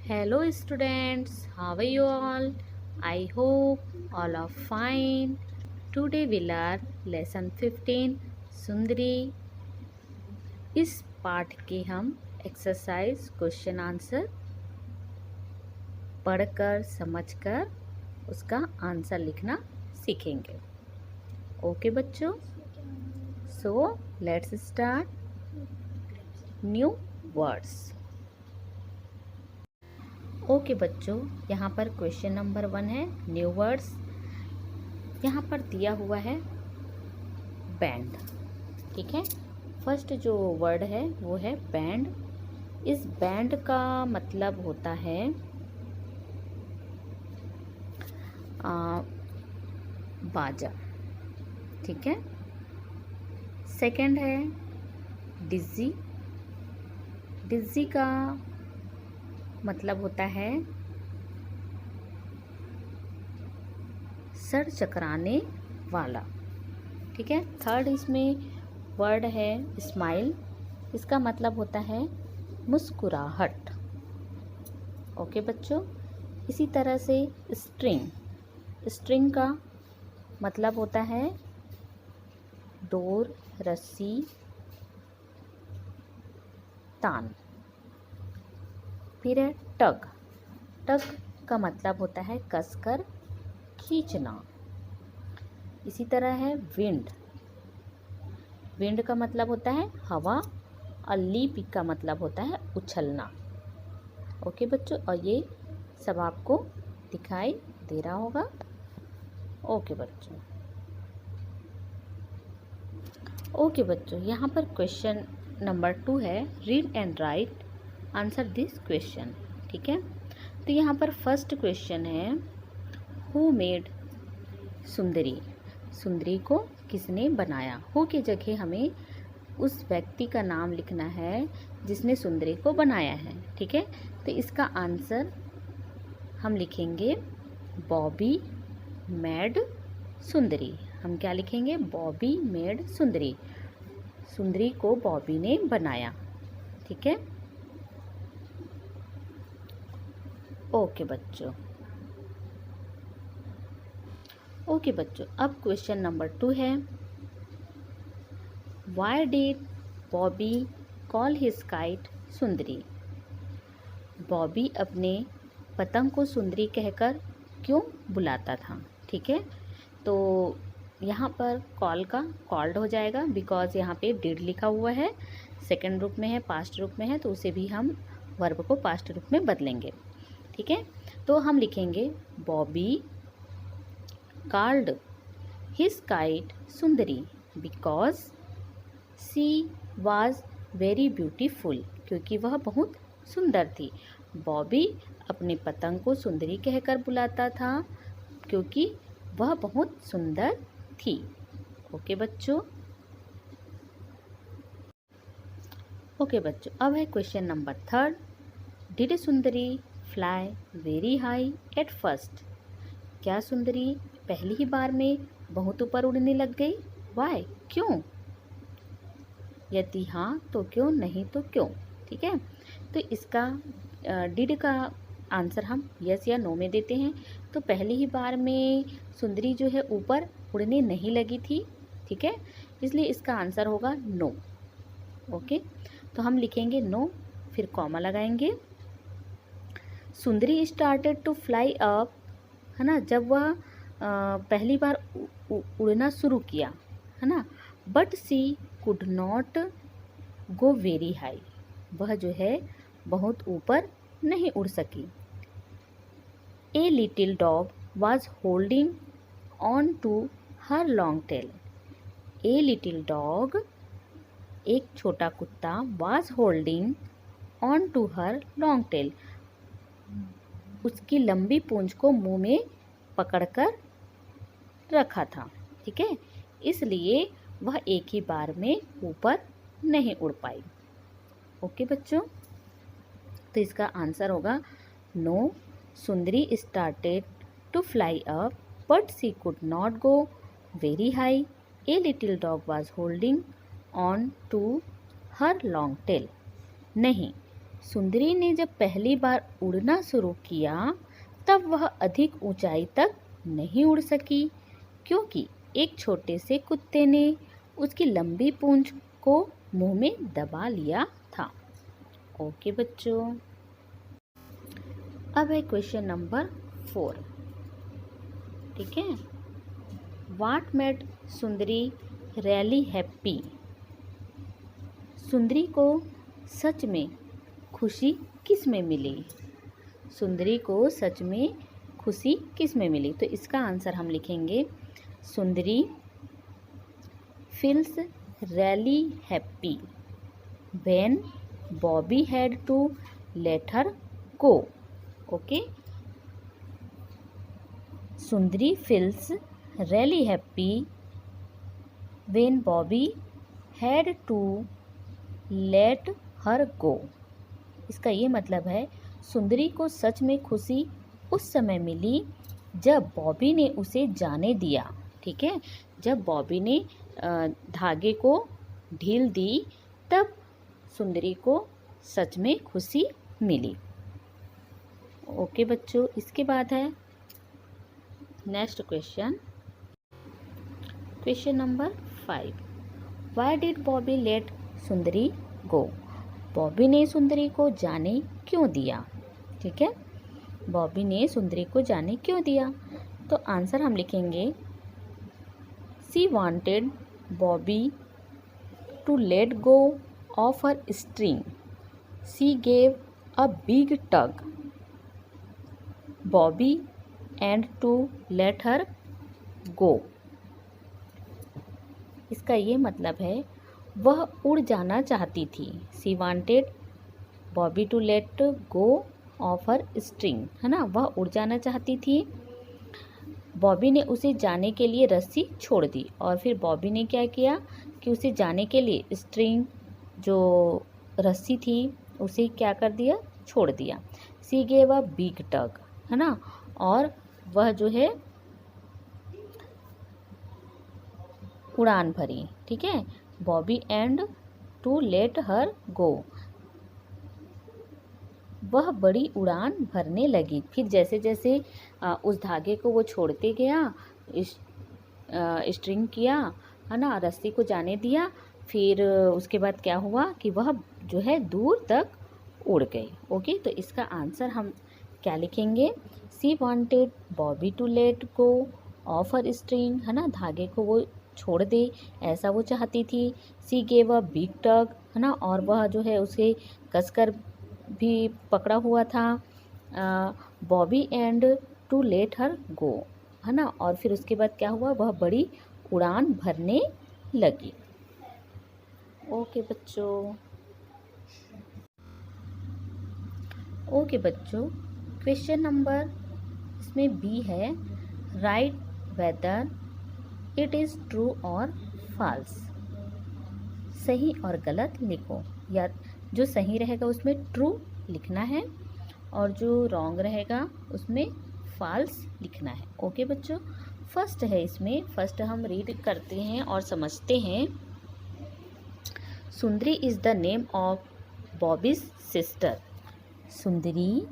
Hello students, how are you all? I hope all are fine. Today we learn lesson 15 सुंदरी। इस पाठ के हम exercise question answer पढ़कर समझकर उसका आंसर लिखना सीखेंगे। ओके बच्चों, so let's start new words. Okay बच्चों, यहाँ पर क्वेश्चन नंबर 1 है न्यू वर्ड्स। यहाँ पर दिया हुआ है बैंड। ठीक है, फर्स्ट जो वर्ड है वो है बैंड। इस बैंड का मतलब होता है बाजा। ठीक है, सेकंड है डिज्जी। डिज्जी का मतलब होता है सर चकराने वाला। ठीक है, थर्ड इसमें वर्ड है स्माइल। इसका मतलब होता है मुस्कुराहट। ओके बच्चों, इसी तरह से स्ट्रिंग। स्ट्रिंग का मतलब होता है डोर, रस्सी, तान। फिर है टग। टग का मतलब होता है कसकर खींचना। इसी तरह है विंड। विंड का मतलब होता है हवा और लीप का मतलब होता है उछलना। ओके बच्चों, और ये सब आपको दिखाई दे रहा होगा। ओके बच्चों, यहाँ पर क्वेश्चन नंबर 2 है read and right answer this question. ठीक है, तो यहाँ पर फर्स्ट क्वेश्चन है हु मेड सुंदरी। सुंदरी को किसने बनाया। हु की जगह हमें उस व्यक्ति का नाम लिखना है जिसने सुंदरी को बनाया है। ठीक है, तो इसका आंसर हम लिखेंगे बॉबी मेड सुंदरी। हम क्या लिखेंगे? बॉबी मेड सुंदरी। सुंदरी को बॉबी ने बनाया। ठीक है, ओके बच्चों। अब क्वेश्चन नंबर 2 है why did Bobby call his kite सुंदरी। बॉबी अपने पतंग को सुंदरी कहकर क्यों बुलाता था। ठीक है, तो यहाँ पर कॉल का कॉल्ड हो जाएगा बिकॉज यहाँ पे डिड लिखा हुआ है, सेकंड रूप में है, पास्ट रूप में है, तो उसे भी हम वर्ब को पास्ट रूप में बदलेंगे। ठीक है, तो हम लिखेंगे Bobby called his kite Sundari because she was very beautiful. क्योंकि वह बहुत सुंदर थी। बॉबी अपने पतंग को सुंदरी कहकर बुलाता था क्योंकि वह बहुत सुंदर थी। ओके बच्चों, अब है question number 3 did Sundari fly very high at first. क्या सुंदरी पहली ही बार में बहुत ऊपर उड़ने लग गई। वाई, क्यों? यदि हाँ तो क्यों, नहीं तो क्यों। ठीक है, तो इसका डिड का आंसर हम यस या नो में देते हैं। तो पहली ही बार में सुंदरी जो है ऊपर उड़ने नहीं लगी थी। ठीक है, इसलिए इसका आंसर होगा नो। ओके, तो हम लिखेंगे नो, फिर कॉमा लगाएंगे। सुंदरी स्टार्टेड टू फ्लाई अप, है ना, जब वह पहली बार उड़ना शुरू किया, है ना, but she could not go very high. वह जो है बहुत ऊपर नहीं उड़ सकी। A little dog was holding on to her long tail. A little dog, एक छोटा कुत्ता, was holding on to her long tail, उसकी लंबी पूंछ को मुंह में पकड़कर रखा था। ठीक है, इसलिए वह एक ही बार में ऊपर नहीं उड़ पाई। ओके बच्चों, तो इसका आंसर होगा no. Sundari started to fly up but she could not go very high. A little dog was holding on to her long tail. नहीं, सुंदरी ने जब पहली बार उड़ना शुरू किया तब वह अधिक ऊंचाई तक नहीं उड़ सकी, क्योंकि एक छोटे से कुत्ते ने उसकी लंबी पूंछ को मुंह में दबा लिया था। ओके बच्चों, अब है क्वेश्चन नंबर 4। ठीक है, what made Sundari really happy? सुंदरी को सच में खुशी किस में मिली? सुंदरी को सच में खुशी किस में मिली? तो इसका आंसर हम लिखेंगे, सुंदरी feels really happy when Bobby had to let her go. Okay, Sundari feels really happy when Bobby had to let her go. इसका ये मतलब है, सुंदरी को सच में खुशी उस समय मिली जब बॉबी ने उसे जाने दिया। ठीक है, जब बॉबी ने धागे को ढील दी तब सुंदरी को सच में खुशी मिली। ओके बच्चों, इसके बाद है next question, question number 5। Why did Bobby let Sundari go? Bobby ने सुंदरी को जाने क्यों दिया? ठीक है, बॉबी ने सुंदरी को जाने क्यों दिया? तो आंसर हम लिखेंगे, she wanted Bobby to let go of her string, she gave a big tug Bobby and to let her go. इसका ये मतलब है, वह उड़ जाना चाहती थी। She wanted Bobby to let go of her string, है ना, वह उड़ जाना चाहती थी। बॉबी ने उसे जाने के लिए रस्सी छोड़ दी, और फिर बॉबी ने क्या किया कि उसे जाने के लिए स्ट्रिंग जो रस्सी थी उसे क्या कर दिया, छोड़ दिया। सी गेव अ बिग टग, है ना, और वह जो है उड़ान भरी। ठीक है, Bobby and to let her go, वह बड़ी उड़ान भरने लगी। फिर जैसे जैसे उस धागे को वो छोड़ते गया, स्ट्रिंग किया, है ना, रस्सी को जाने दिया, फिर उसके बाद क्या हुआ कि वह जो है दूर तक उड़ गई। ओके, तो इसका आंसर हम क्या लिखेंगे, she wanted Bobby to let go of her string, है ना, धागे को वो छोड़ दे ऐसा वो चाहती थी। सी गेव अ बिग टग, है ना, और वह जो है उसे कसकर भी पकड़ा हुआ था। Bobby and to let her go, है ना, और फिर उसके बाद क्या हुआ, वह बड़ी उड़ान भरने लगी। ओके बच्चों, क्वेश्चन नंबर इसमें बी है, right whether it is true और फॉल्स। सही और गलत लिखो, या जो सही रहेगा उसमें ट्रू लिखना है और जो रॉन्ग रहेगा उसमें फॉल्स लिखना है। ओके बच्चों, फर्स्ट है, इसमें फर्स्ट हम रीड करते हैं और समझते हैं। सुंदरी is the name of Bobby's sister. सुंदरी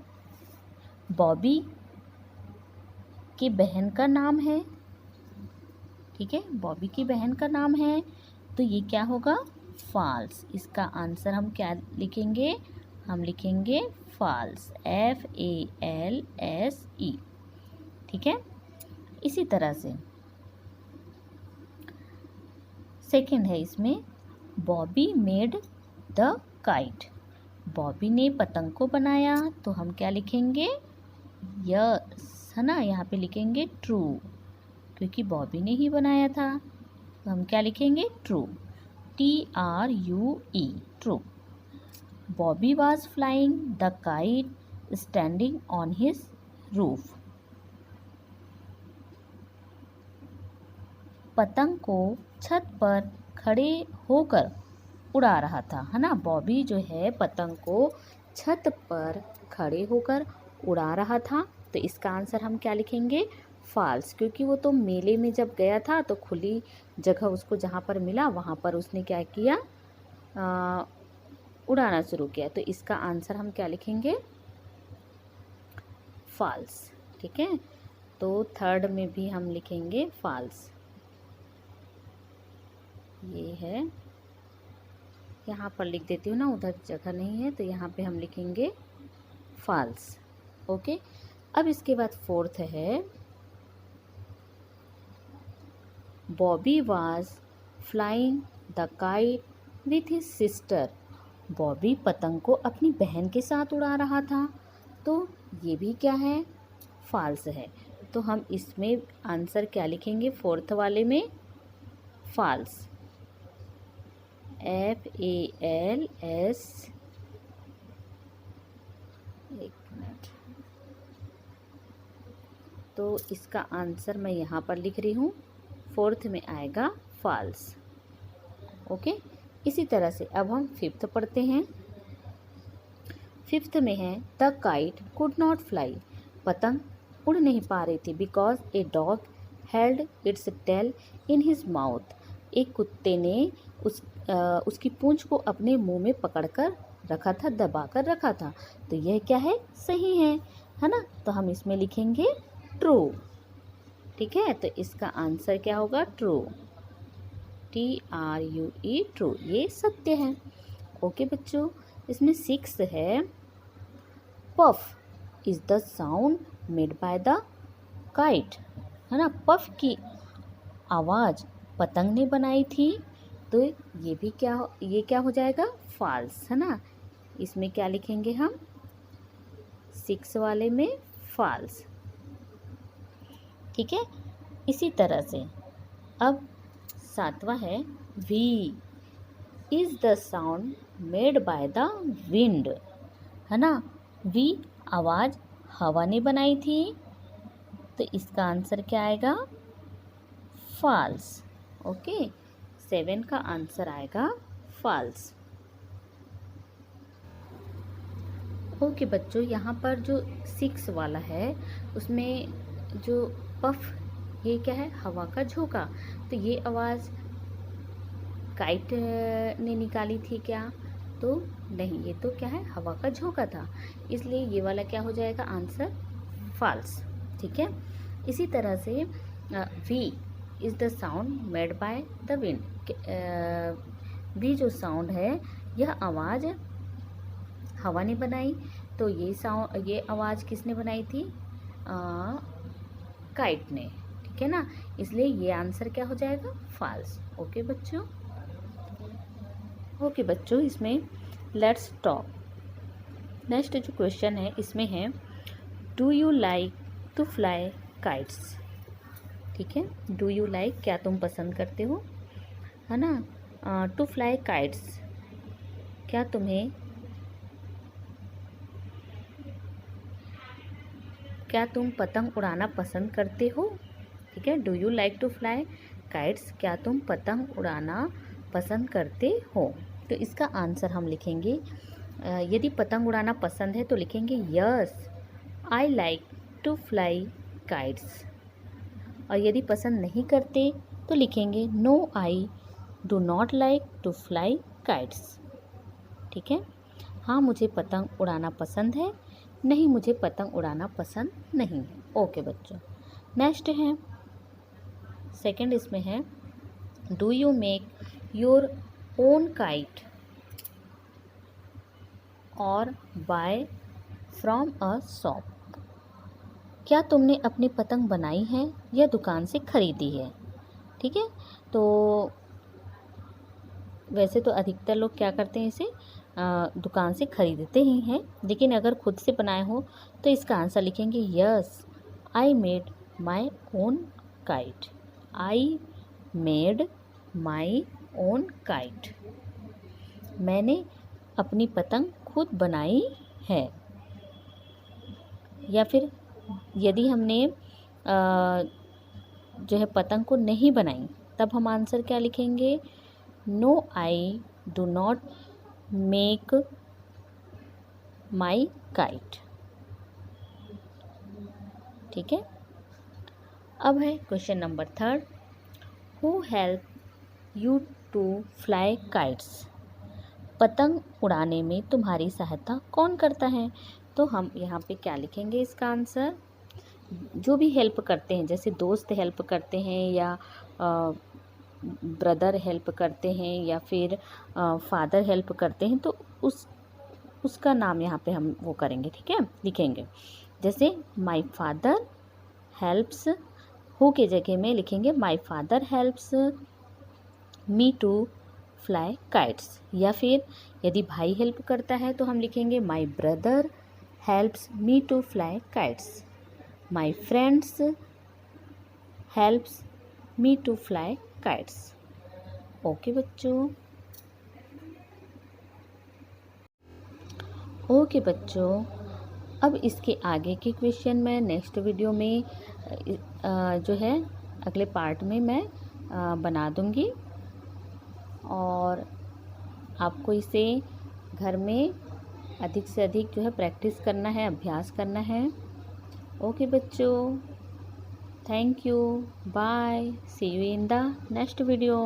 बॉबी की बहन का नाम है। ठीक है, बॉबी की बहन का नाम है, तो ये क्या होगा, फॉल्स। इसका आंसर हम क्या लिखेंगे, हम लिखेंगे फॉल्स, FALSE। ठीक है, इसी तरह से सेकंड है, इसमें Bobby made the kite. Bobby ने पतंग को बनाया, तो हम क्या लिखेंगे, यस, है ना, यहाँ पे लिखेंगे ट्रू, क्योंकि बॉबी ने ही बनाया था, तो हम क्या लिखेंगे, true, TRUE, true. Bobby was flying the kite standing on his roof. पतंग को छत पर खड़े होकर उड़ा रहा था, है ना, बॉबी जो है पतंग को छत पर खड़े होकर उड़ा रहा था, तो इसका आंसर हम क्या लिखेंगे, फॉल्स, क्योंकि वो तो मेले में जब गया था तो खुली जगह उसको जहाँ पर मिला वहाँ पर उसने क्या किया, उड़ाना शुरू किया। तो इसका आंसर हम क्या लिखेंगे? फॉल्स। ठीक है, तो थर्ड में भी हम लिखेंगे फॉल्स। ये है, यहाँ पर लिख देती हूँ ना, उधर जगह नहीं है, तो यहाँ पे हम लिखेंगे फॉल्स। ओके, अब इसके बाद फोर्थ है, Bobby was flying the kite with his sister. Bobby पतंग को अपनी बहन के साथ उड़ा रहा था। तो ये भी क्या है? फॉल्स है। तो हम इसमें आंसर क्या लिखेंगे? फोर्थ वाले में फॉल्स, FALS। एक मिनट, तो इसका आंसर मैं यहाँ पर लिख रही हूँ, फोर्थ में आएगा फॉल्स। ओके, इसी तरह से अब हम फिफ्थ पढ़ते हैं। फिफ्थ में है, the kite could not fly. पतंग उड़ नहीं पा रही थी because a dog held its tail in his mouth. एक कुत्ते ने उसकी पूंछ को अपने मुंह में पकड़कर रखा था, दबाकर रखा था। तो यह क्या है? सही है ना? तो हम इसमें लिखेंगे ट्रू। ठीक है, तो इसका आंसर क्या होगा? ट्रू, TRUE, ट्रू, ये सत्य है। ओके बच्चों, इसमें सिक्स है, puff is the sound made by the kite. है ना, पफ की आवाज़ पतंग ने बनाई थी। तो ये भी क्या हो जाएगा? फॉल्स, है ना? इसमें क्या लिखेंगे हम? सिक्स वाले में फॉल्स। ठीक है, इसी तरह से अब सातवां है, whee is the sound made by the wind. है ना, वी आवाज़ हवा ने बनाई थी। तो इसका आंसर क्या आएगा? फॉल्स। ओके, 7 का आंसर आएगा फॉल्स। ओके बच्चों, यहाँ पर जो 6 वाला है उसमें जो पफ, ये क्या है? हवा का झोंका। तो ये आवाज़ काइट ने निकाली थी क्या? तो नहीं, ये तो क्या है? हवा का झोंका था। इसलिए ये वाला क्या हो जाएगा? Answer false. ठीक है, इसी तरह से whee is the sound made by the wind. Whee जो साउंड है, यह आवाज़ हवा ने बनाई। तो ये आवाज़ किसने बनाई थी? काइट ने। ठीक है ना, इसलिए ये आंसर क्या हो जाएगा? फॉल्स। ओके बच्चों, इसमें लेट्स टॉक। नेक्स्ट जो क्वेश्चन है इसमें है, do you like to fly kites. ठीक है, डू यू लाइक, क्या तुम पसंद करते हो? है ना, टू फ्लाई काइट्स, क्या तुम पतंग उड़ाना पसंद करते हो? ठीक है, do you like to fly kites, क्या तुम पतंग उड़ाना पसंद करते हो? तो इसका आंसर हम लिखेंगे, यदि पतंग उड़ाना पसंद है तो लिखेंगे yes I like to fly kites. और यदि पसंद नहीं करते तो लिखेंगे no I do not like to fly kites. ठीक है, हाँ मुझे पतंग उड़ाना पसंद है, नहीं मुझे पतंग उड़ाना पसंद नहीं है। ओके बच्चों, नेक्स्ट है सेकंड, इसमें है, do you make your own kite और बाय फ्रॉम अ शॉप। क्या तुमने अपनी पतंग बनाई है या दुकान से खरीदी है? ठीक है, तो वैसे तो अधिकतर लोग क्या करते हैं, इसे दुकान से खरीदते ही हैं, लेकिन अगर खुद से बनाए हो तो इसका आंसर लिखेंगे yes I made my own kite. I made my own kite, मैंने अपनी पतंग खुद बनाई है। या फिर यदि हमने जो है पतंग को नहीं बनाई, तब हम आंसर क्या लिखेंगे? No I do not make my kite. ठीक है, अब है question number 3, who help you to fly kites. पतंग उड़ाने में तुम्हारी सहायता कौन करता है? तो हम यहाँ पे क्या लिखेंगे इसका आंसर? जो भी हेल्प करते हैं, जैसे दोस्त हेल्प करते हैं या ब्रदर हेल्प करते हैं या फिर फादर हेल्प करते हैं, तो उसका नाम यहाँ पे हम वो करेंगे, ठीक है, लिखेंगे। जैसे माय फादर हेल्प्स, हु के जगह में लिखेंगे my father helps me to fly kites. या फिर यदि भाई हेल्प करता है तो हम लिखेंगे my brother helps me to fly kites. My friends helps me to fly kites. Okay बच्चों, ओके बच्चों, अब इसके आगे के क्वेश्चन मैं नेक्स्ट वीडियो में जो है अगले पार्ट में मैं बना दूंगी, और आपको इसे घर में अधिक से अधिक जो है प्रैक्टिस करना है, अभ्यास करना है। ओके बच्चों, thank you, bye, see you in the next video.